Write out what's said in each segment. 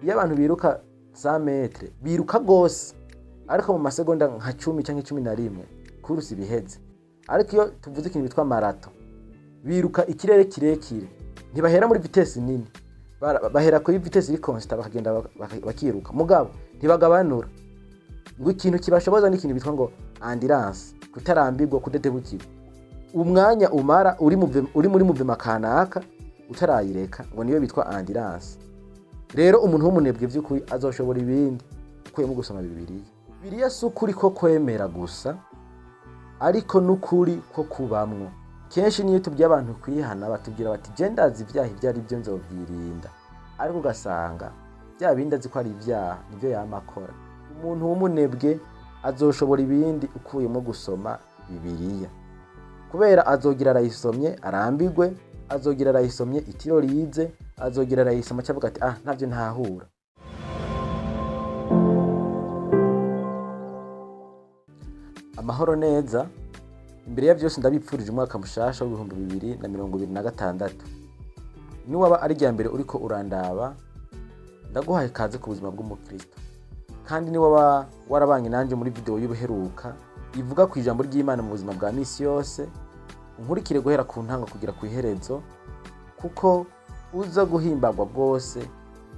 iyo abantu biruka 100 metre biruka gose ariko mu masegonda nka 10 canke 11 kuruse biheze. Ariko iyo tuvuze ikintu bitwa marato biruka ikirere kirekire ntibahera muri vitesse nini, bahera kuri vitesse iri constant bakagenda bakiruka mugabo ntibagabanura. Ngo ikintu kibashoboza n'ikintu bitwa ngo endurance, kutarambirwa, kudetebukirwa. Umwanya umara uri muri muvema kanaka utarayireka ngo niyo bitwa endurance. Rero umuntu w'umunebwe by'ukuri azoshobora ibindi ukuyemo gusoma Bibiliya. Bibiliya si ukuri ko kwemera gusa ariko n'ukuri ko kubamwo. Kenshi niyo tubwiye abantu kwihana batubwira bati je ndazi ibyaha ibyo ari byo nzobyirinda, ariko ugasanga bya bindi azi ko ari ibyaha nivyo yamakora. Umuntu w'umunebwe azoshobora ibindi ukuyemo gusoma Bibiliya, kubera azogira arayisomye arambirwe, azogira arayisomye itiro rize, azogira arayisoma cyavuga ati ntavyo ntahura. Amahoro neza, imbere ya byose ndabipfurije umwaka mushasha w'ibihumbi 2026. Niwaba ari rya mbere uriko urandaba ndaguhaye kaze ku buzima bw'umukristo, kandi niwaba warabanye nanje muri video y'ubuheruka ivuga ku ijambo ry'Imana mu buzima bwa misi yose, unkurikire guhera ku ntango kugira ku iherezo, kuko uza guhimbagwa bwose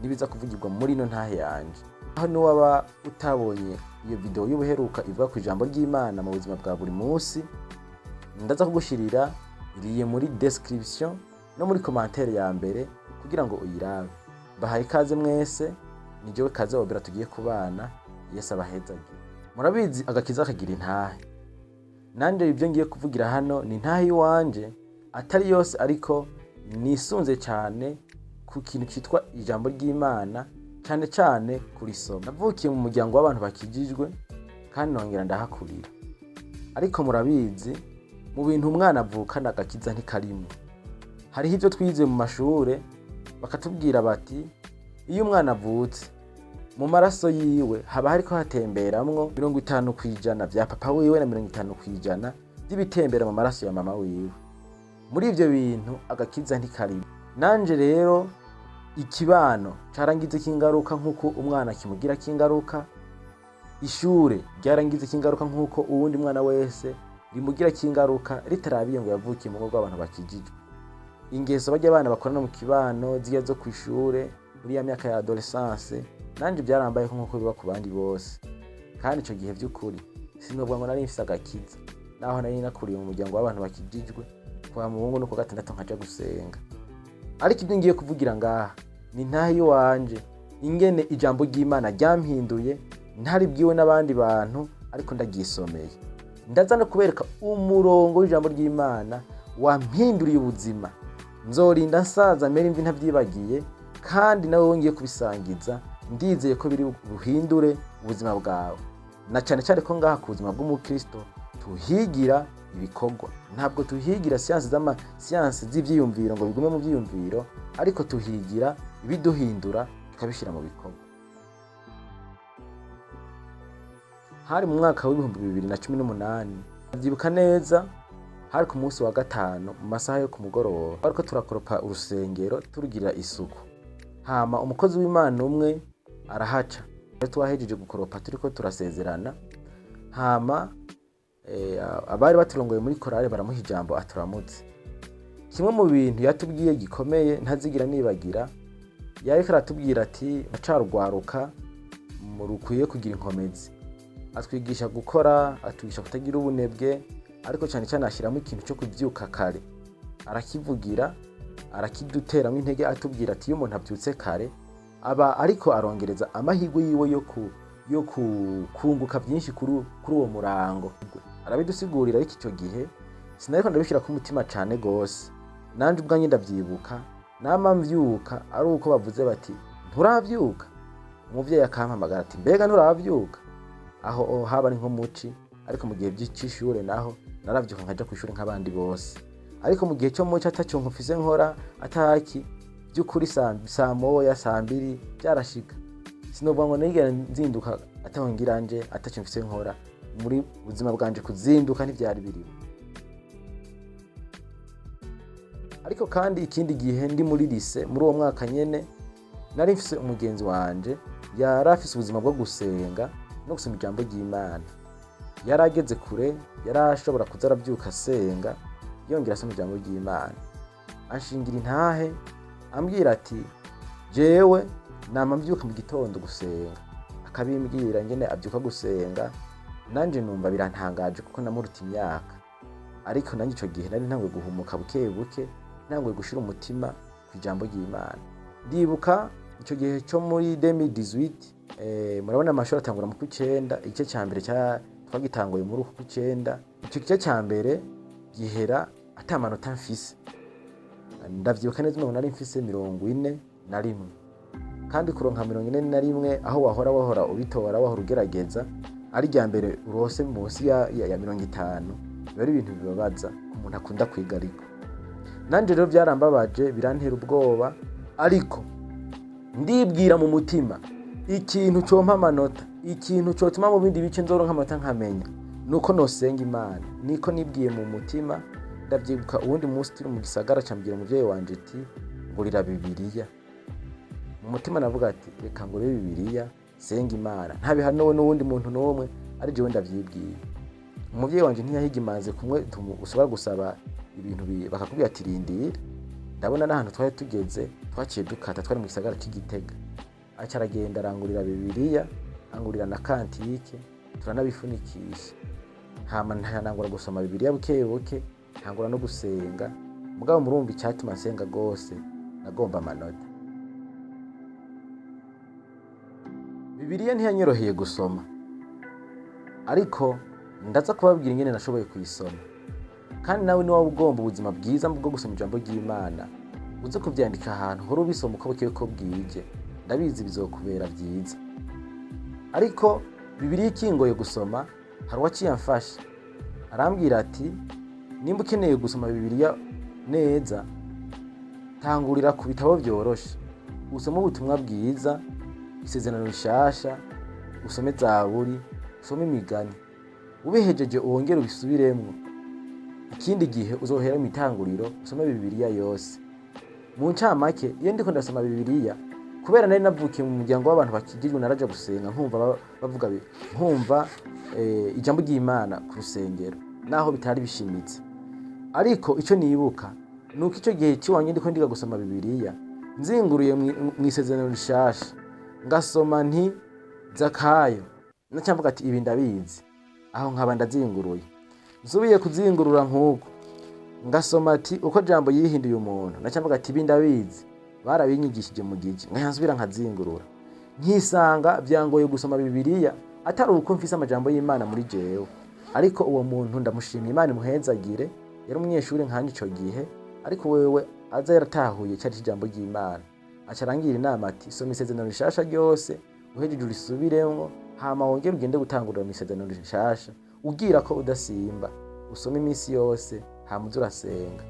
nibiza kuvugirwa muri no ntahe yanje. Aho niwaba utabonye iyo video y'ubuheruka ivuga ku ijambo ry'Imana mu buzima bwa buri musi, ndaza kugushirira iriye muri description no muri commentaire ya mbere kugira ngo uyirabe. Bahaye ikaze mwese, ni jewe kaze wabera tugiye kubana. Yesu abahezagire. Murabizi agakiza kagira intahe, nanje ibyo ngiye kuvugira hano ni intahe iwanje atari yose, ariko nisunze cyane ku kintu cyitwa ijambo ry'Imana, cyane cyane kurisoma. Navukiye mu muryango w'abantu bakijijwe kandi nongera ndahakurira, ariko murabizi mu bintu umwana avukana agakiza ntikarimo. Hariho ibyo twize mu mashure bakatubwira bati iyo umwana avutse mu maraso yiwe haba hariko hatemberamwo 50% vya papa wiwe na 50% by'ibitembera mu maraso ya mama wiwe. Muri ivyo bintu agakiza ntikarimo. Nanje rero ikibano carangize kingaruka nkuko umwana kimugira kingaruka, ishure ryarangize kingaruka nkuko uwundi mwana wese rimugira kingaruka, ritarabiye ngo yavukiye mu rugo rw'abantu bakijijwe. Ingeso bajya abana bakorana mu kibano ziya zo kwishure muri ya myaka ya adolescence, nanje byarambaye nkuko biba ku bandi bose. Kandi ico gihe by'ukuri sinobwa ngo nari mfise agakiza, naho nari nakuriye mu muryango w'abantu bakijijwe kwa muhungu no ku gatandatu nkaja gusenga. Ariko ibyo ngiye kuvugira ngaha ni ntahe iwanje, ingene ijambo ry'Imana ryampinduye ntari bwiwe n'abandi bantu, ariko ndagisomeye. Ndaza no kubereka umurongo w'ijambo ry'Imana wampinduriye ubuzima. Nzorinda nsaza mere imvi ntavyibagiye, kandi nawe wongeye kubisangiza ndizeye ko biri buhindure ubuzima bwawe. Na cyane cyane ko ngaha ku buzima bw'umukristo tuhigira ibikorwa, ntabwo tuhigira siyansi z'ivyiyumviro ngo bigume mu vyiyumviro, ariko tuhigira ibiduhindura tukabishira mu bikorwa. Hari mu mwaka w'ibihumbi 2018 ndabyibuka neza, hari ku munsi wa gatanu mu masaha yo ku mugoroba ariko turakoropa urusengero turugirira isuku. Hama umukozi w'Imana umwe arahaca, twahejeje gukoropa turiko turasezerana. Hama abari baturongoye muri korale baramuha ijambo aturamutse. Kimwe mu bintu yatubwiye gikomeye ntazigira nibagira, yariko aratubwira ati acarugwaruka mu rukwiye kugira inkomezi, atwigisha gukora, atwigisha kutagira ubunebwe, ariko cyane cyane ashiramo ikintu cyo kuvyuka kare. Arakivugira, arakiduteramo intege, atubwira ati iyo umuntu abyutse kare aba ariko arongereza amahirwe yiwe yo kunguka byinshi kuri uwo murango. Arabidusigurira, ariko icyo gihe sinariko ndabishira ku mutima cyane gose. Nanje ubwanjye ndavyibuka, nama mvyuka ari uko bavuze bati nturavyuka. Umuvyeyi akampamagara ati mbega nturavyuka. Aho haba ari nko muci, ariko mu gihe by'ishure naho naravyuka nkaja ku ishure nk'abandi bose. Ariko mu gihe cyo muci ataco nkufise nkora ataki by'ukuri saa moya saa mbiri byarashika. Sinobwa ngo nigera nzinduka atahongiranje ataco mfise nkora. Muri buzima bwanje kuzinduka ntivyari biri. Ariko kandi ikindi gihe ndi muri lycée muri uwo mwaka nyene nari mfise umugenzi wanje yari afise ubuzima bwo gusenga no gusoma ijambo ry'Imana. Yarageze kure, yarashobora kuza aravyuka asenga yongera asoma ijambo ry'Imana. Anshingira intahe ambwira ati jewe nama mvyuka mu gitondo gusenga, akabimbwira ngene avyuka gusenga. Nanje numva birantangaje kuko namuruta imyaka, ariko nanje ico gihe nari ntangwe guhumuka buke buke, ntangwe gushira umutima kw'ijambo ry'Imana. Ndibuka ico gihe cyo muri 2018, murabona amashuri atangura mu kw'icenda, igice ca mbere twagitanguye muri uku kw'icenda. Ico gice ca mbere gihera ata manota mfise. Ndavyibuka neza umuntu nari mfise 41, kandi kuronka 41 aho wahora ubitora wahora ugerageza ari rya mbere urose munsi ya 50, biba ari ibintu bibabaza umuntu akunda kwiga. Ariko nanje rero byarambabaje, birantera ubwoba, ariko ndibwira mu mutima ikintu compa amanota, ikintu cotuma mu bindi bice nzoronka amanota nkamenya, nuko nosenga Imana. Niko nibwiye mu mutima. Ndavyibuka uwundi munsi turi mu gisagara cambwira umuvyeyi wanje ati ngurira Bibiliya. Mu mutima navuga ati reka ngurire Bibiliya senga Imana, ntabihanowe n'uwundi muntu n'umwe, ari jewe ndavyibwiye. Umuvyeyi wanje ntiyahigimaze kumwe ushobora gusaba ibintu bakakubwira ati rindira. Ndabona n'ahantu twari tugeze, twaciye dukata, twari mu gisagara cy'Igitega. Aca aragenda arangurira Bibiliya, angurira na kantike, turanabifunikisha. Hama ntanangura gusoma Bibiliya buke buke, ntangura no gusenga. Mugabo murumva icyatuma nsenga gose, nagomba amanota. Bibiliya ntiyanyoroheye gusoma, ariko ndaza kubabwira ingene nashoboye kuyisoma. Kandi nawe ni waba ugomba ubuzima bwiza bwo gusoma ijambo ry'Imana, uze kuvyandika ahantu hora ubisoma uko bukeye ko bwije, ndabizi bizokubera vyiza. Ariko Bibiliya ikingoye gusoma, hari uwaciye amfasha arambwira ati nimba ukeneye gusoma Bibiliya neza, tangurira ku bitabo vyoroshe, usome ubutumwa bwiza, isezerano rishasha, usome Zaburi, usome imigani. Ubihejeje uwongere ubisubiremwo. Ikindi gihe uzohera mu itanguriro usome Bibiliya yose. Mu ncamake, iyo ndiko ndasoma Bibiliya, kubera nari navukiye mu muryango w'abantu bakijijwe, naraje gusenga nkumva bavuga nkumva ijambo ry'Imana ku rusengero, naho bitari bishimitse. Ariko ico nibuka nuko ico gihe ciwanye ndiko ndiga gusoma Bibiliya, nzinguruye mu isezerano rishasha, ngasoma nti Zakayo, nacamvuga ati ibi ndabizi, aho nkaba ndazinguruye. Nsubiye kuzingurura nk'uko ngasoma ati uko jambo yihinduye umuntu, nacamvuga ati ibi ndabizi, barabinyigishije mu gice. Nkansubira nkazingurura, nkisanga byangoye gusoma Bibiliya, atari uko mfise amajambo y'Imana muri jewe. Ariko uwo muntu ndamushimira, Imana imuhezagire, yari umunyeshuri nkanje ico gihe, ariko wewe aza yaratahuye cyari ijambo ry'Imana. Aca arangira inama ati soma isezerano rishasha ryose, uhejeje urisubiremwo, hama wongere ugende gutangurira mu isezerano rishasha, ugira ko udasimba, usome iminsi yose, hama uze urasenga.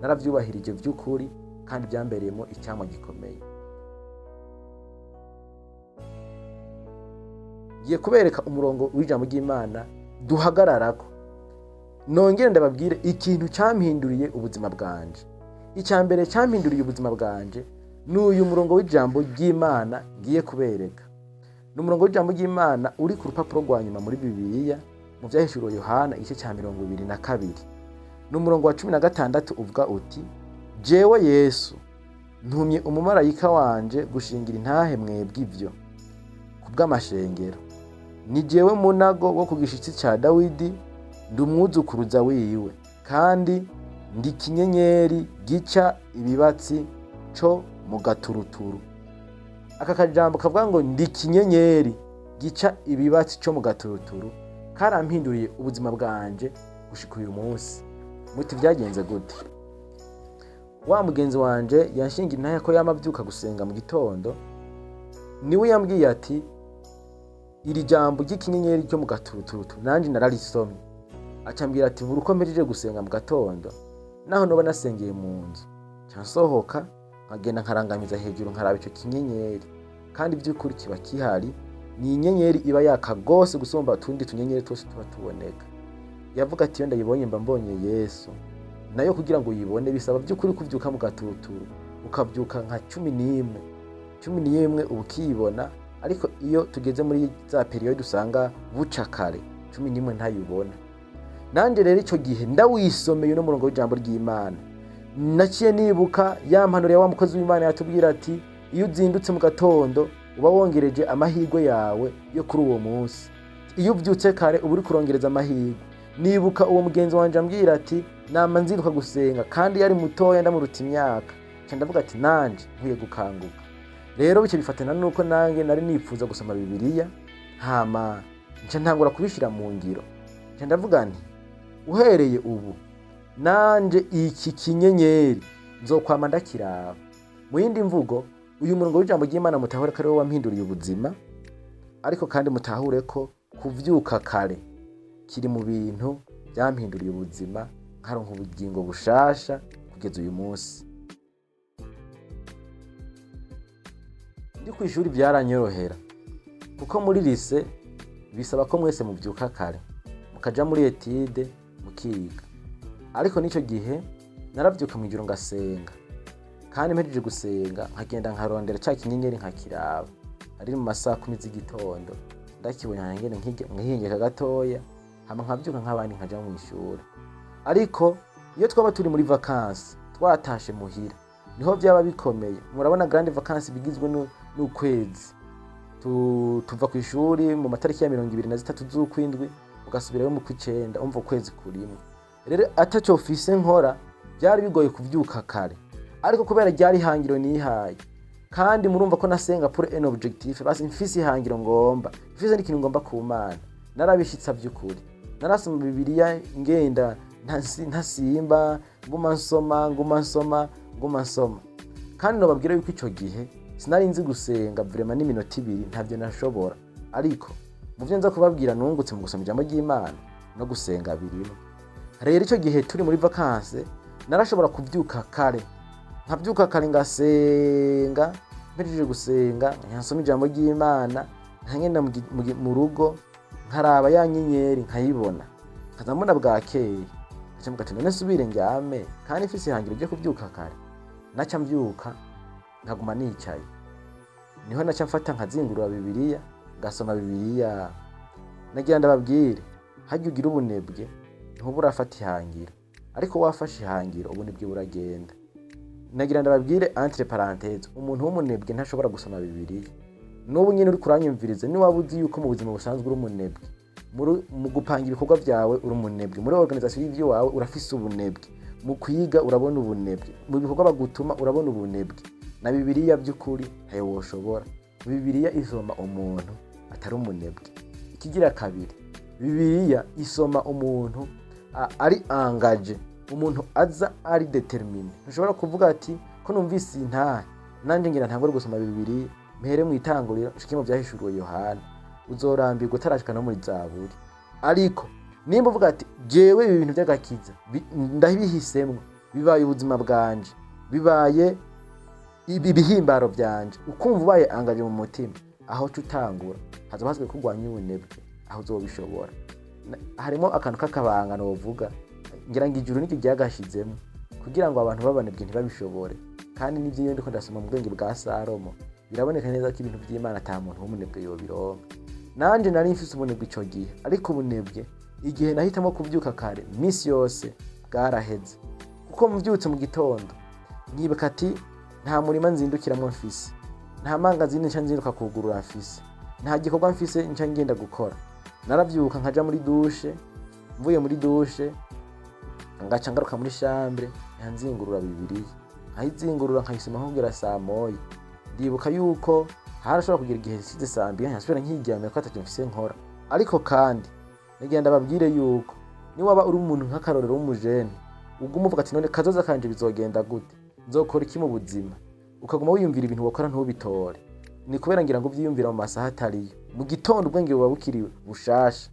Naravyubahirije vy'ukuri, kandi byambereyemo icyamwa gikomeye. Ngiye kubereka umurongo w'ijambo ry'Imana duhagararako, nongere ndababwire ikintu cyampinduriye ubuzima bwanje. Icyambere cyampinduriye ubuzima bwanje n'uyu murongo w'ijambo ry'Imana ngiye kubereka. N'umurongo w'ijambo ry'Imana uri ku rupapuro rwa nyuma muri Bibiliya, mu vyahishuriwe Yohana igice cya 22. N'umurongo wa 16 uvuga uti jewe Yesu ntumye umumarayika wanje gushingira intahe mwebwe ivyo kubw'amashengero. Ni jewe munago wo ku gishitsi ca Dawidi, ndi umwuzukuruza wiwe, kandi ndi kinyenyeri gica ibibatsi co mu gaturuturu. Aka kajambo kavuga ngo ndi kinyenyeri gica ibibatsi co mu gaturuturu, karampinduriye ubuzima bwanje gushika uyu munsi. Muti vyagenze gute? Wa mugenzi wanje yanshinga intahe ko yamavyuka gusenga mu gitondo, niwe yambwiye ati iri jambo ry'ikinyenyeri cyo mu gaturuturu nanje nararisomye. Acambwira ati buri uko mpejeje gusenga mu gatondo, naho noba nasengeye mu nzu, cyansohoka nkagenda nkarangamiza hejuru nkaraba ico kinyenyeri, kandi by'ukuri kiba kihari. Ni inyenyeri iba yaka gose gusumba utundi tunyenyeri twose tuba tuboneka. Yavuga ati iyo ndayibonye mba mbonye Yesu. Nayo kugira ngo uyibone bisaba by'ukuri kuvyuka mu gaturuturu, ukavyuka nka 11. 11 uba ukiyibona, ariko iyo tugeze muri za periode usanga buca kare 11 ntayibona. Nanje rero ico gihe ndawisomeye no murongo w'ijambo ry'Imana, naciye nibuka ya mpanuro ya wa mukozi w'Imana yatubwira ati iyo uzindutse mu gatondo uba wongereje amahirwe yawe yo kuri uwo munsi, iyo uvyutse kare uba uri kurongereza amahirwe. Nibuka uwo mugenzi wanje ambwira ati nama nzinduka gusenga, kandi yari mutoya ndamuruta imyaka, nca ndavuga ati nanje nkwiye gukanguka. Rero bice bifatana nuko nange nari nipfuza gusoma Bibiliya, hama nca ntangura kubishira mu ngiro. Nca ndavuga nti uhereye ubu nanje iki kinyenyeri nzokwama ndakiraba. Mu yindi mvugo, uyu murongo w'ijambo ry'Imana mutahure ko ari we wampinduriye ubuzima, ariko kandi mutahure ko kuvyuka kare kiri mu bintu byampinduriye ubuzima, nkaronka ubugingo bushasha kugeza uyu munsi. Ndi kw'ishuri byaranyorohera, kuko muri lycée bisaba ko mwese muvyuka kare mukaja muri étude mukiga, ariko n'ico gihe naravyuka mw'ijoro ngasenga, kandi mpejeje gusenga nkagenda nkarondera ca kinyenyeri nkakiraba, ari mu masaha 10 z'igitondo, ndakibonye nkagenda nkihengeka gatoya, hama nkavyuka nk'abandi nkaja mw'ishuri. Ariko iyo twaba turi muri vacances twatashe muhira niho byaba bikomeye. Murabona grande vacances bigizwe n'ukwezi, tuva ku ishuri mu matariki ya 23 z'ukwindwi ugasubirayo mu kw'icenda, umva ukwezi kurimwe. Rero ataco fise nkora byari bigoye kuvyuka kare, ariko kubera ryari hangiro nihaye, kandi murumva ko nasenga pour un objectif, basi mfise ihangiro ngomba, mfise n'ikintu ngomba ku Mana, narabishitsa by'ukuri. Narasoma Bibiliya ngenda ntasimba, nguma nsoma, kandi nobabwira yuko ico gihe sinari nzi gusenga vraiment n'iminota 2 ntavyo nashobora, ariko mu vyo nza kubabwira nungutse mu gusoma ijambo ry'Imana no gusenga birimo. Rero ico gihe turi muri vacances narashobora kuvyuka kare, nkavyuka kare ngasenga, mpejeje gusenga nkasoma ijambo ry'Imana, nkagenda mu rugo nkaraba ya nyenyeri nkayibona, nkaza mbona bwakeye, nkaca mvuga ati none subire njyame, kandi mfise ihangiro ryo kuvyuka kare. Naca mvyuka nkaguma nicaye, niho naca mfata nkazingurura Bibiliya ngasoma Bibiliya. Nagira ndababwire, harya ugira ubunebwe ntubura afata ihangiro, ariko wafashe ihangiro ubunebwe buragenda. Nagira ndababwire entre parenthèses, umuntu w'umunebwe ntashobora gusoma Bibiliya. N'ubu nyine uri kuranyumviriza, ni wabuzi yuko mu buzima busanzwe uri umunebwe, mu gupanga ibikorwa byawe uri umunebwe, muri organisation y'ivyo wawe urafise ubunebwe, mu kwiga urabona ubunebwe, mu bikorwa bagutuma urabona ubunebwe. Na Bibiliya by'ukuri ntayo woshobora. Bibiliya isoma umuntu atari umunebwe. Ikigira kabiri, Bibiliya isoma umuntu ari engagé, umuntu aza ari déterminé. Ntushobora kuvuga ati ko numvise intahe nanje ngira ntangore gusoma Bibiliya mpere mu itanguriro nshike mu vyahishuriwe Yohana, uzorambirwa utarashika no muri Zaburi. Ariko nimba uvuga ati jewe ibi bintu by'agakiza ndabihisemwo, bibaye ubuzima bwanje, bibaye ibihimbaro byanje, ukumva ubaye angaje mu mutima, aho tutangura hazo haswe kugwanya ubunebwe, aho uzobishobora. Harimo akantu k'akabanga novuga, ngira ngo ijuru niki ryagashizemo kugira ngo abantu babanebwe ntibabishobore, kandi n'ivyo ndiko ndasoma mu bwenge bwa Salomo biraboneka neza ko ibintu by'Imana ata muntu w'umunebwe yobironka. Nanje nari mfise ubunebwe ico gihe, ariko ubunebwe igihe nahitamo kuvyuka kare misi yose bwaraheze, kuko muvyutse mu gitondo nyibuka ati nta murima nzindukiramwo mfise, nta mangazini nca nzinduka kugurura mfise, nta gikorwa mfise nca ngenda gukora. Naravyuka nkaja muri douche, mvuye muri douche ngaca ngaruka muri chambre nzingurura Bibiliya, nkayizingurura nkayisoma kugera saa moya. Ndibuka yuko harashobora kugira igihe size saa 2 nkasubira nkiryamye ko atatu mfise nkora. Ariko kandi nagenda babwire yuko ni waba uri umuntu nk'akarorero w'umujene, uguma uvuga ati none kazoza kanje bizogenda gute, nzokora iki mu buzima, ukaguma wiyumvira ibintu wakora ntubitore, ni kubera ngira ngo vyiyumvira mu masaha atariyo. Mu gitondo ubwenge buba bukiri bushasha,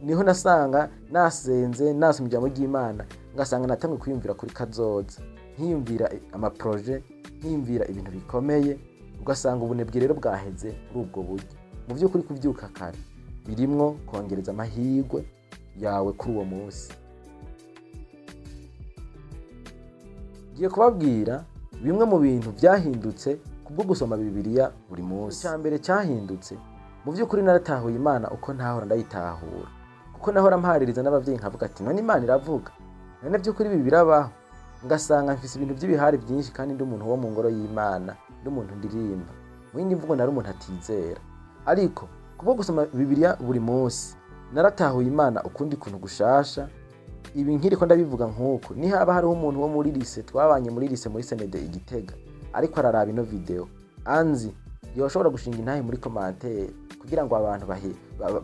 niho nasanga nasenze nasoma ijambo ry'Imana, ngasanga natamwe kwiyumvira kuri kazoza, nkiyumvira ama projet, nkiyumvira ibintu bikomeye, ugasanga ubunebwe rero bwaheze kuri ubwo buryo. Mu vy'ukuri kuvyuka kare birimwo kongereza amahirwe yawe kuri uwo munsi. Ngiye kubabwira bimwe mu bintu byahindutse ku kubwo gusoma Bibiliya buri munsi. Icyambere cyahindutse mu by'ukuri naratahuye Imana uko ntahora ndayitahura, kuko nahora mpaririza n'abavyeyi nkavuga ati none Imana iravuga, none by'ukuri ibi birabaho, ngasanga mfise ibintu by'ibihari byinshi kandi ndi umuntu wo mu ngoro y'Imana, ndi umuntu ndirimba, mu yindi mvugo nari umuntu atizera. Ariko kubwo gusoma Bibiliya buri munsi naratahuye Imana ukundi kuntu gushasha. Ibi nkiriko ndabivuga nk'uko ni haba hariho umuntu wo muri lycée twabanye muri lycée muri Senede Igitega ariko araraba ino video anzi yoshobora gushinga intahe muri commentaire kugira ngo abantu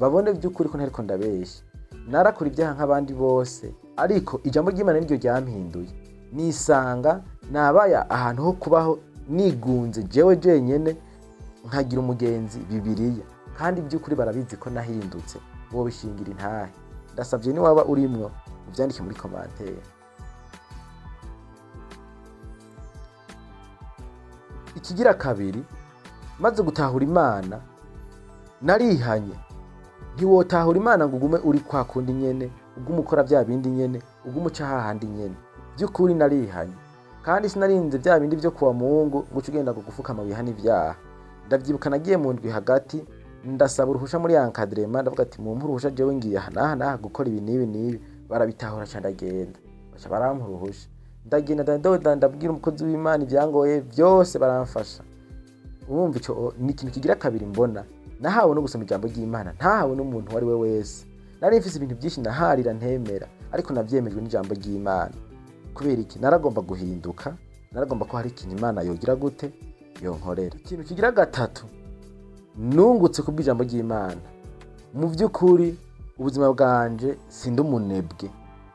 babone by'ukuri ko ntariko ndabesha. Narakora ibyaha nk'abandi bose, ariko ijambo ry'Imana niryo ryampinduye, nisanga nabaya ahantu ho kubaho nigunze jewe jenyene nkagira umugenzi Bibiliya, kandi by'ukuri barabizi ko nahindutse, bo bishingira intahe. Ndasavye ni waba urimwo uvyandike muri commentaire. Ikigira kabiri, maze gutahura Imana narihanye. Ntiwotahura Imana ngo ugume uri kwa kundi nyene, ugumukora bya bindi nyene, ugumuca hahandi nyene. By'ukuri narihanye, kandi sinarinze bya bindi byo kuwa Mungu ngo ugenda gufuka amabihani ibyaha. Ndavyibuka nagiye mu ndwi hagati ndasaba uruhusha muri encadrement, ndavuga ati mu uruhusha jewe ngiye aha gukora ibi nibi, barabitahura cyane ndagenda, bacha barampa uruhusha. Ndagenda ndabwira umukozi w'Imana ibyangoye byose baramfasha. Urumva ico ni ikintu kigira kabiri mbona nahawe no gusoma ijambo ry'Imana, ntahawe n'umuntu wari we wese. Nari mfise ibintu byinshi naharira ntemera, ariko navyemejwe n'ijambo ry'Imana. Kubera iki? Naragomba guhinduka, naragomba ko hari ikintu Imana yogira gute yonkorera. Ikintu kigira gatatu, nungutse kubw'ijambo ry'Imana. Mu by'ukuri ubuzima bwanje sindi umunebwe,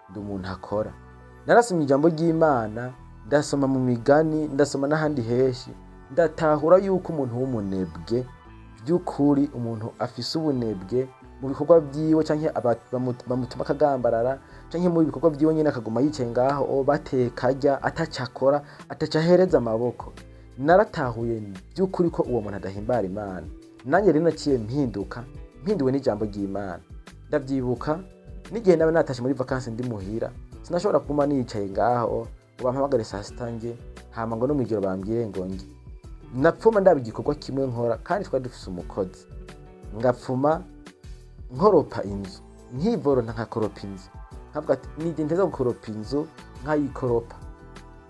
ndi umuntu akora. Narasomye ijambo ry'Imana, ndasoma mu migani, ndasoma n'ahandi heshi, ndatahura yuko umuntu w'umunebwe by'ukuri, umuntu afise ubunebwe mu bikorwa byiwe canke bamutuma akagambarara, canke mu bikorwa byiwe nyene akaguma yicaye ngaho batekarya atacakora atacahereza amaboko. Naratahuye by'ukuri ko uwo muntu adahimbara Imana. Nanjye rero naciye mpinduwe n'ijambo ry'Imana. Ndavyibuka n'igihe nawe natashe muri vacances ndi muhira, sinashobora kuma nicaye ngaho bampamagare saa sita nge hama ngo no mwijoro bambwiye ngo nge. Napfuma ndaba igikorwa kimwe nkora, kandi twari dufise umukozi. Ngapfuma nkoropa inzu, nkivoro nkakoropa inzu, nkavuga ati nije nteza gukoropa inzu, nkayikoropa,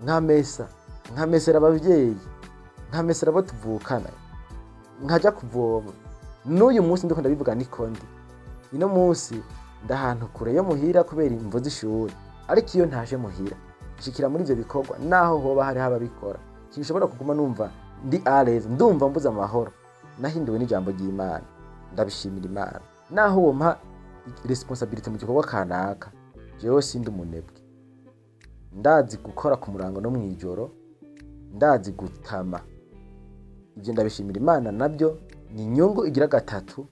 nkamesera abavyeyi, nkamesera abo tuvukana, nkaja kuvoma. N'uyu munsi ndiko ndabivuga nikondi, ino munsi ndahantu kure yo muhira kubera imvo z'ishuri, ariko iyo ntaje muhira nshikira muri ivyo bikorwa naho hoba hari haba bikora, sinshobora kuguma numva ndi aleze, ndumva mbuza amahoro. Nahinduwe n'ijambo ry'Imana, ndabishimira Imana. Naho uwo mpa responsibility mu gikorwa kanaka, jewe sindi umunebwe, ndazi gukora ku murango no mwijoro, ndazi gutama. Ibyo ndabishimira Imana, nabyo ni inyungu igira gatatu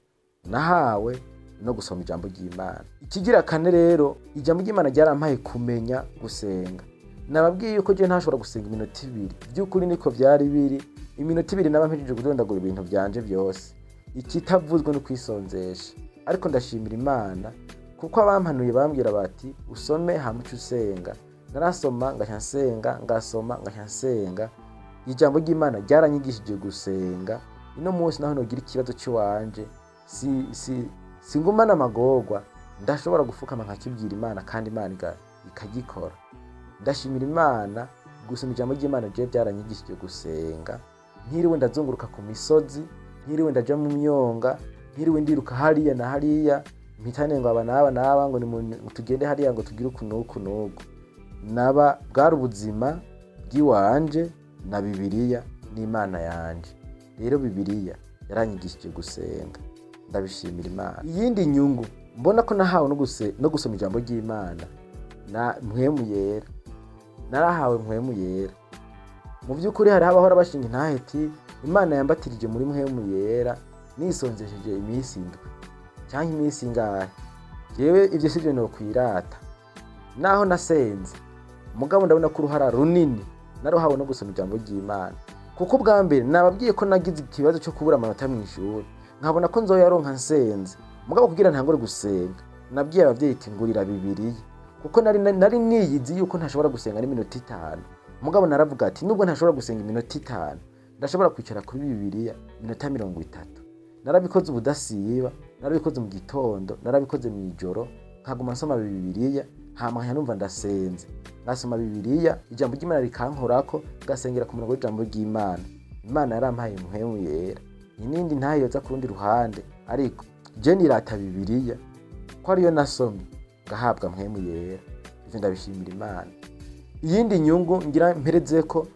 nahawe no gusoma ijambo ry'Imana. Ikigira kane rero, ijambo ry'Imana ryarampaye kumenya gusenga. Nababwiye yuko je ntashobora gusenga iminota 2, by'ukuri niko byari biri. Iminota 2 naba mpejije kudondagura ibintu byanje byose, ikitavuzwe no kwisonzesha. Ariko ndashimira Imana kuko abampanuye bambwira bati usome hamucu usenga. Narasoma ngashyansenga, ngasoma ngashyansenga. Ijambo ry'Imana ryaranyigishije gusenga. Ino munsi naho nogira ikibazo cy'wanje, singumana amagorwa, ndashobora gufukama nkakibwira Imana kandi Imana ikagikora. Ndashimira Imana gusoma ijambo ry'Imana je byaranyigishije gusenga. Nkiriwe ndazunguruka ku misozi, nkiriwe ndaja mu myonga, nkiriwe ndiruka hariya na hariya, mpitane ngo aba ngo ni tugende hariya ngo tugire ukunuku nuko. Naba bwari ubuzima bw'iwanje na Bibiliya n'Imana yanje. Rero Bibiliya yaranyigishije gusenga, ndabishimira Imana. Iyindi nyungu mbona ko nahawe no gusoma ijambo ry'Imana, na mpwemu yera. Narahawe mpwemu yera. Mu by'ukuri hari abahora bashinga intahe ati Imana yambatirije muri mpwemu yera nisonzesheje iminsi 7 cyangwa iminsi ingahe. Jewe ivyo sivyo no kwirata, naho nasenze mugabo ndabona ko uruhara runini naruhawe no gusoma ijambo ry'Imana. Kuko bwa mbere nababwiye ko nagize ikibazo cyo kubura amanota mu ishuri, nkabona ko nzoyaronka nsenze, mugabo kugira ntangore gusenga nabwiye abavyeyi ati ngurira Bibiliya, kuko nari niyizi yuko ntashobora gusenga n'iminota 5. Mugabo naravuga ati nubwo ntashobora gusenga iminota 5, ndashobora kwicara kuri Bibiliya iminota 30. Narabikoze ubudasiba, narabikoze mu gitondo, narabikoze mu ijoro, nkaguma nsoma Bibiliya, hama numva ndasenze. Ngasoma Bibiliya, ijambo ry'Imana rikankorako, ngasengera ku murongo w'ijambo ry'Imana. Imana yarampaye mpwemu yera. Inindi ntayoza ku rundi ruhande, ariko je nirata Bibiliya ko ariyo nasomye ngahabwa mpwemu yera. Ivyo ndabishimira Imana. Iyindi nyungu ngira mperezeko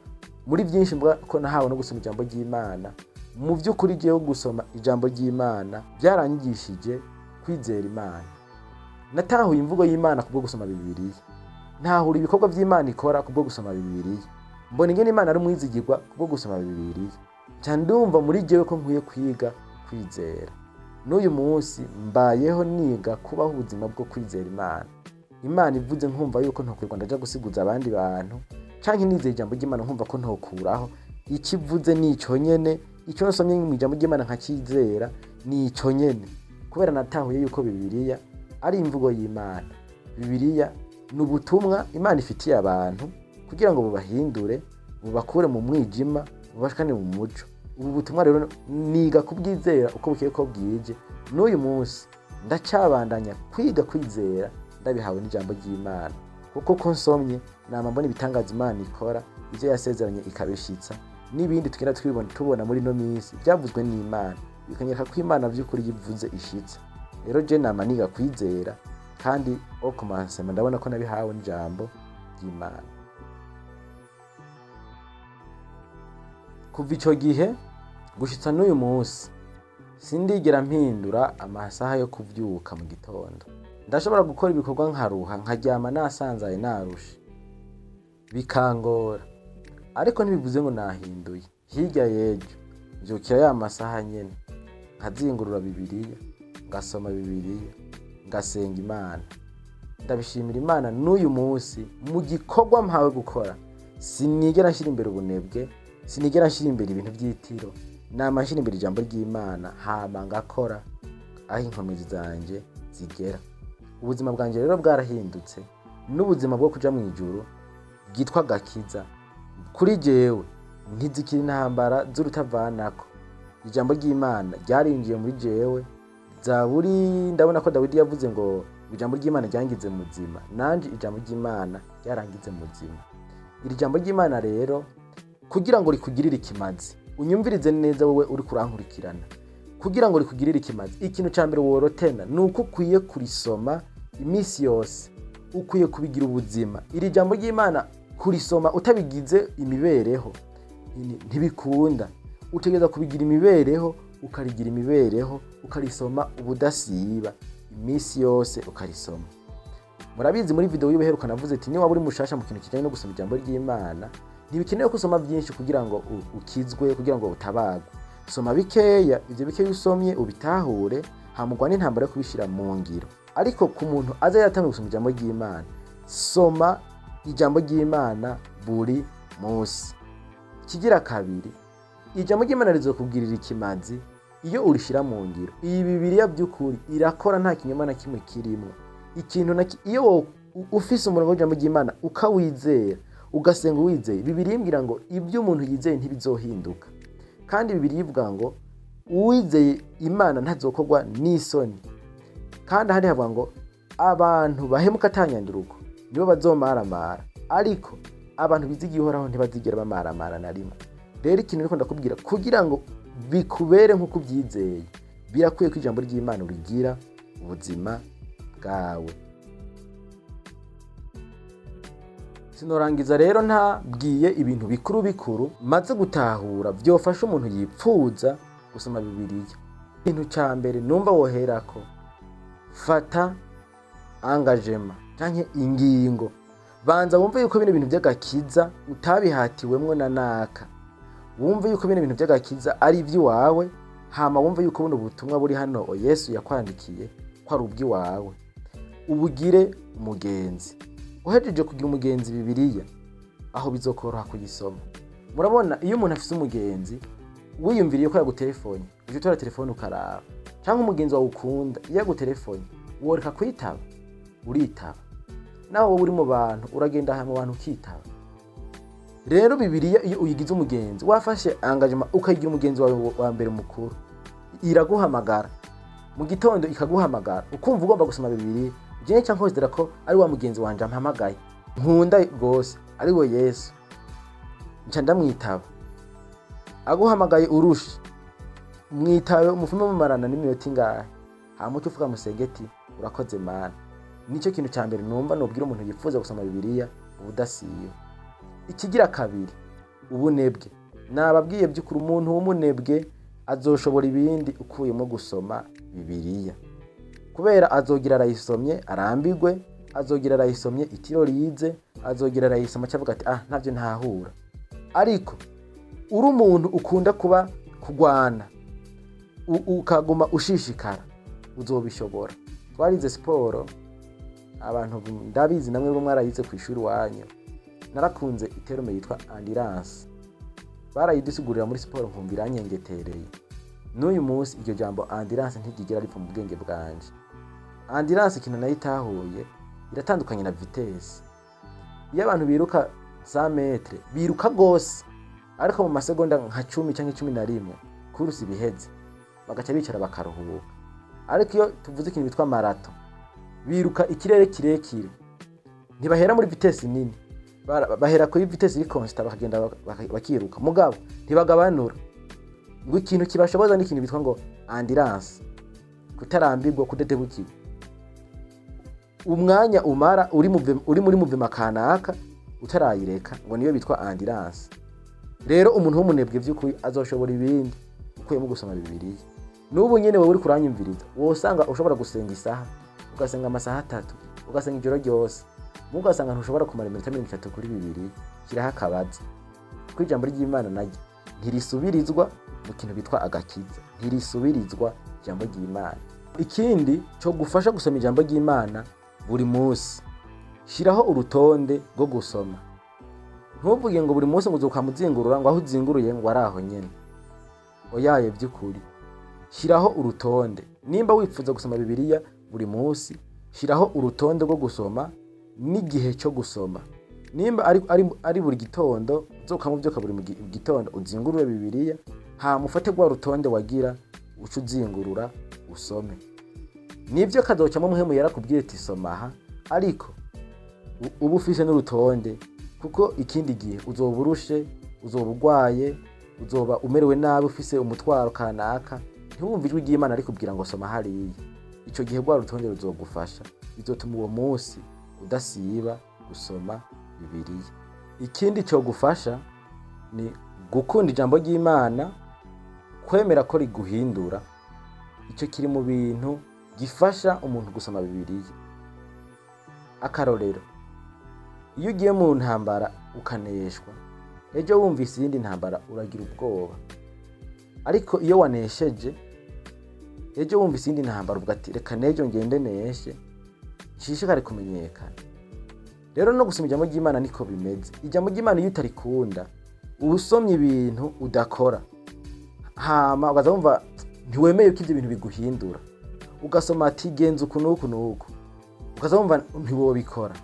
muri byinshi mbwa ko nahawe no gusoma ijambo ry'Imana, mu by'ukuri jewe gusoma ijambo ry'Imana byaranyigishije kwizera Imana. Natahuye imvugo y'Imana kubwo gusoma Bibiliya. Ntahura ibikorwa by'Imana ikora kubwo gusoma Bibiliya. Mbona ingene Imana ari mwizigirwa kubwo gusoma Bibiliya. Ndumva muri jewe ko nkwiye kwiga kwizera. N'uyu munsi mbayeho niga kubaho ubuzima bwo kwizera Imana. Imana ivuze nkumva yuko ntokwirwa ndaja gusiguza abandi bantu, canke nizeye ijambo ry'Imana nkumva ko ntokuraho ikivuze nico nyene, ico nasomye mu ijambo ry'Imana nkakizera nico nyene. Kubera natahuye yuko Bibiliya ari imvugo y'Imana. Bibiliya ni ubutumwa Imana ifitiye abantu kugira ngo bubahindure, bubakure mu mwijima, bubashikane mu muco. Ubu butumwa rero niga kubwizera uko bukiye ko bwije. N'uyu munsi ndacabandanya kwiga kwizera ndabihawe n'ijambo ry'Imana. Kuko ko nsomye nama mbona ibitangaza Imana ikora, ivyo yasezeranye ikabishitsa, n'ibindi tugenda tubona muri no minsi byavuzwe n'Imana, bikanyereka ko Imana by'ukuri yivuze ishitsa. Rero je nama niga kwizera, kandi okumansema ndabona ko nabihawe n'ijambo ry'Imana. Kuva ico gihe gushitsa n'uyu munsi sindigera mpindura amasaha yo kuvyuka mu gitondo. Ndashobora gukora ibikorwa nkaruha, nkaryama nasanzaye narushe bikangora, ariko ntibivuze ngo nahinduye. Hirya yejo mvyukira ya masaha nyene, nkazingurura Bibiliya, ngasoma Bibiliya, ngasenga Imana. Ndabishimira Imana n'uyu munsi mu gikorwa mpawe gukora. Sinigera nshira imbere ubunebwe, sinigera nshira imbere ibintu by'itiro, nama nshira imbere ijambo ry'Imana, hama ngakora aho inkomezi zanje zigera. Ubuzima bwanje rero bwarahindutse, n'ubuzima bwo kuja mu ijuru bwitwa gakiza. Kuri jewe ntizikiri intambara z'urutavanako. Ijambo ry'Imana ryarinjiye muri jewe. Zaburi ndabona ko Dawidi yavuze ngo ijambo ry'Imana ryangize muzima, nanje ijambo ry'Imana ryarangize muzima. Iri jambo ry'Imana rero kugira ngo rikugirire ikimazi, unyumvirize neza wowe uri kurankurikirana. Kugira ngo rikugirire ikimazi, ikintu cyambere worotena nuko ukwiye kurisoma imisi yose, ukwiye kubigira ubuzima. Iri jambo ry'Imana kurisoma utabigize imibereho ntibikunda. Utegeza kubigira imibereho, ukarigira imibereho, ukarisoma ubudasiba imisi yose ukarisoma. Murabizi muri video y'ubuheruka navuze ati ni waba uri mushasha mu kintu kijanye no gusoma ijambo ry'Imana, ntibikenewe kusoma byinshi kugira ngo ukizwe, kugira ngo utabagwe. Soma bikeya, ivyo bikeya usomye ubitahure, hamugwa n'intambara yo kubishira mu ngiro. Ariko ku muntu aza yatangiye gusoma ijambo ry'Imana, soma ijambo ry'Imana buri musi. Kigira kabiri, ijambo ry'Imana rizokubwirira ikimazi iyo urishira mu ngiro. Iyi Bibiliya by'ukuri irakora, nta kinyoma na kimwe kirimo. Ikintu iyo ufise umurongo w'ijambo ry'Imana ukawizera, ugasenga wizeye, Bibiliya imbwira ngo ibyo umuntu yizeye ntibizohinduka. Kandi Bibiliya ivuga ngo uwizeye Imana ntazokorwa n'isoni. Kandi ahandi havuga ngo abantu bahemuka atanyanduruko nibo bazomaramara, ariko abantu bizigiye Uhoraho ntibazigera bamaramara na rimwe. Rero ikintu niko ndakubwira, kugira ngo bikubere nk'uko ubyizeye, birakwiye ko ijambo ry'Imana urigira ubuzima bwawe. Sinorangiza rero ntabwiye ibintu bikuru maze gutahura byofasha umuntu yipfuza gusoma Bibiliya. Ikintu cya mbere numva woherako, fata engagement canke ingingo. Banza wumve yuko bino bintu by'agakiza utabihatiwemwo na naka. Wumve yuko bino bintu by'agakiza ari iby'iwawe, hama wumve yuko buno butumwa buri hano Yesu yakwandikiye ko ari ubw'iwawe. Ubugire umugenzi. Uhejeje kugira umugenzi Bibiliya, aho bizokoroha kuyisoma. Murabona iyo umuntu afise umugenzi, wiyumviriye ko yagutelefone, uje tora telefone ukaraba. Cyangwa umugenzi wawe ukunda, iyo yagutelefone, woreka kwitaba, uritaba. Naho wowe uri mu bantu, uragenda hamwe abantu ukitaba. rero Bibiliya iyo uyigize umugenzi wafashe engagement ukayigira umugenzi wawe wa mbere mukuru, iraguhamagara mu gitondo ikaguhamagara ukumva ugomba gusoma Bibiliya. Je nca nkozera ko ari wa mugenzi wanje ampamagaye nkunda rwose ari we Yesu, nca ndamwitaba. Aguhamagaye urushe mwitabe umufume mumarana n'iminota ingahe, hama uvuga musengeti urakoze Mana. Nico kintu ca mbere numva nobwira umuntu yifuza gusoma Bibiliya ubudasiyo. Ikigira kabiri, ubunebwe. Nababwiye by'ukuri umuntu w'umunebwe azoshobora ibindi ukuyemo gusoma Bibiliya, kubera azogira arayisomye arambigwe, azogira arayisomye itiro rize, azogira arayisoma cyavuga ati ntavyo ntahura. Ariko uri umuntu ukunda kuba kugwana ukaguma ushishikara uzobishobora. Twarize siporo, abantu ndabizi namwe bo mwarayize ku ishuri wanyu. Narakunze iterome yitwa endurance, barayidusigurira muri siporo nkumva iranyengetereye. N'uyu munsi iryo jambo endurance ntigigera riva mu bwenge bwanje. Endurance ikintu nayitahuye iratandukanye na vitesse. Iyo abantu biruka 100 metre biruka gose, ariko mu masegonda nka 10 cyangwa 11 kuruse biheze bagaca bicara bakaruhuka. Ariko iyo tuvuze ikintu bitwa marathon biruka ikirere kirekire, ntibahera muri vitesse nini, bahera kuri vitesse iri constant bakagenda bakiruka, mugabo ntibagabanura. Ngo ikintu kibashoboza n'ikintu bitwa ngo endurance, kutarambirwa, kudetebukirwa. Umwanya umara uri muri muvima kanaka utarayireka ngo niyo bitwa endurance. Rero umuntu w'umunebwe by'ukuri azoshobora ibindi ukuyemo gusoma Bibiliya. N'ubu nyene wowe uri kuranyumviriza wosanga ushobora gusenga isaha, ugasenga amasaha 3, ugasenga ijoro ryose, mugasanga ntushobora kumara iminota 30 kuri Bibiliya. Kiraha akabaza ko ijambo ry'Imana naryo ntirisubirizwa mu kintu bitwa agakiza, ntirisubirizwa ijambo ry'Imana. Ikindi cyo gufasha gusoma ijambo ry'Imana buri munsi, shiraho urutonde rwo gusoma. Ntuvuge ngo buri munsi muzokamuzingurura ngo aho uzinguruye ngo araho nyene. Oyaye by'ukuri, shiraho urutonde. Nimba wifuza gusoma Bibiliya buri munsi, shiraho urutonde rwo gusoma n'igihe cyo gusoma. Nimba ari buri gitondo uzokamuvyuka buri gitondo uzingurure Bibiliya, mufate gwa rutonde wagira ucu uzingurura usome. Nivyo kazocamo muhemu yarakubwiye ati somaha, ariko ubu ufise n'urutonde, kuko ikindi gihe uzoburushe, uzobugwaye, uzoba umerewe nabi, ufise umutwaro kanaka, ntiwumve ijwi ry'Imana ari kubwira ngo soma hariya. Ico gihe gwa rutonde ruzogufasha, bizotuma uwo munsi udasiba gusoma Bibiliya. Ikindi cyo gufasha ni gukunda ijambo ry'Imana, kwemera ko riguhindura. Ico kiri mu bintu gifasha umuntu gusoma Bibiliya. Akarorero, iyo ugiye mu ntambara ukaneshwa, ejo wumvise iyindi ntambara uragira ubwoba. Ariko iyo wanesheje, ejo wumvise iyindi ntambara uvuga ati reka nejo ngende neshe, nshishikare kumenyekana. Rero no gusoma ijambo ry'Imana niko bimeze. Ijambo ry'Imana iyo utarikunda, usomye ibintu udakora, hama ugaza wumva ntiwemeye ko ibyo bintu biguhindura. Ugasoma ati genza uku nuku, ugaza wumva ntiwobikora.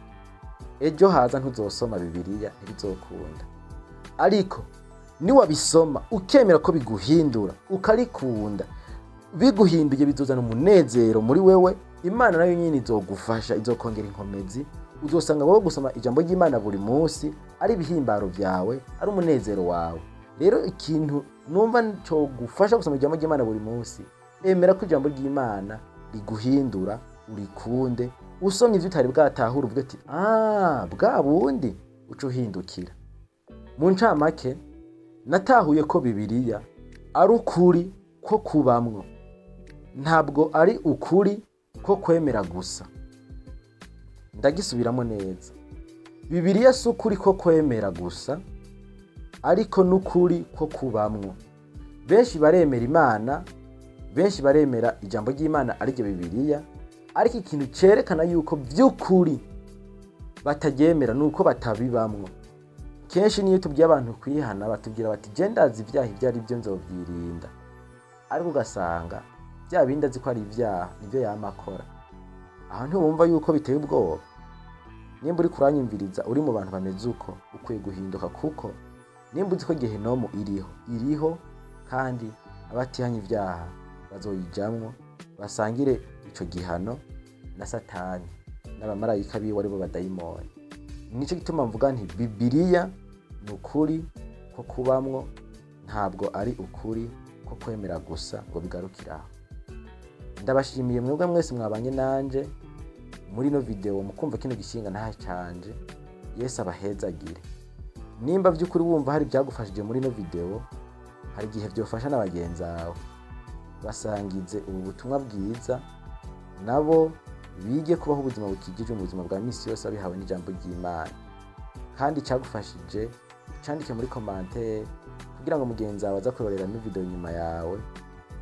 Ejo haza ntuzosoma Bibiliya, ntibizokunda. Ariko niwabisoma ukemera ko biguhindura, ukarikunda, biguhinduye bizozana umunezero muri wewe. Imana nayo nyine izogufasha, izokongera inkomezi. Uzosanga wowe gusoma ijambo ry'Imana buri munsi ari ibihimbaro byawe, ari umunezero wawe. Rero ikintu numva cyo gufasha gusoma ijambo ry'Imana buri munsi, emera ko ijambo ry'Imana riguhindura, urikunde. Usomye ivyo utari bwatahura uvuga ati bwa bundi uco uhindukira. Mu ncamake, natahuye ko Bibiliya ari ukuri ko kubamwo, ntabwo ari ukuri ko kwemera gusa. Ndagisubiramo neza, Bibiliya si ukuri ko kwemera gusa, ariko n'ukuri ko kubamwo. Benshi baremera Imana, benshi baremera ijambo ry'Imana ari ryo Bibiliya, ariko ikintu cerekana yuko by'ukuri bataryemera nuko batabibamwo. Kenshi niyo tubwiye abantu kwihana batubwira bati je ndazi ibyaha ibyo ari byo nzovyirinda, ariko ugasanga bya bindi azi ko ari ibyaha nibyo yamakora. Aho ntiwumva yuko biteye ubwoba. nimba uri kuranyumviriza uri mu bantu bameze uko ukwiye guhinduka, kuko nimba uzi ko gehinomu iriho kandi abatihanye ivyaha bazoyijamwo basangire ico gihano na Satani n'abamarayika biwe aribo badayimoni. Nico gituma mvuga nti Bibiliya ni ukuri ko kubamwo, ntabwo ari ukuri ko kwemera gusa ngo bigarukiraho. Ndabashimiye mwebwe mwese mwabanye nanje muri no video mukumva kino gishinga ntahe canje. Yesu abahezagire. Nimba vy'ukuri wumva hari byagufashije muri no video, hari igihe vyofasha n'abagenzi bawe, basangize ubu butumwa bwiza nabo bige kubaho ubuzima bukijije mu buzima bwa misi yose abihawe n'ijambo ry'Imana. Kandi cyagufashije candike muri commentaire kugira ngo mugenzi wawe aza kurorera no video nyuma yawe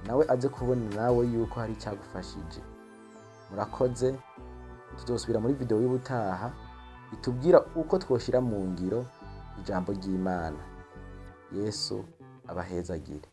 nawe aze kubona nawe yuko hari cyagufashije. Murakoze, tuzosubira muri video y'ubutaha itubwira uko twoshira mu ngiro ijambo ry'Imana. Yesu abahezagire.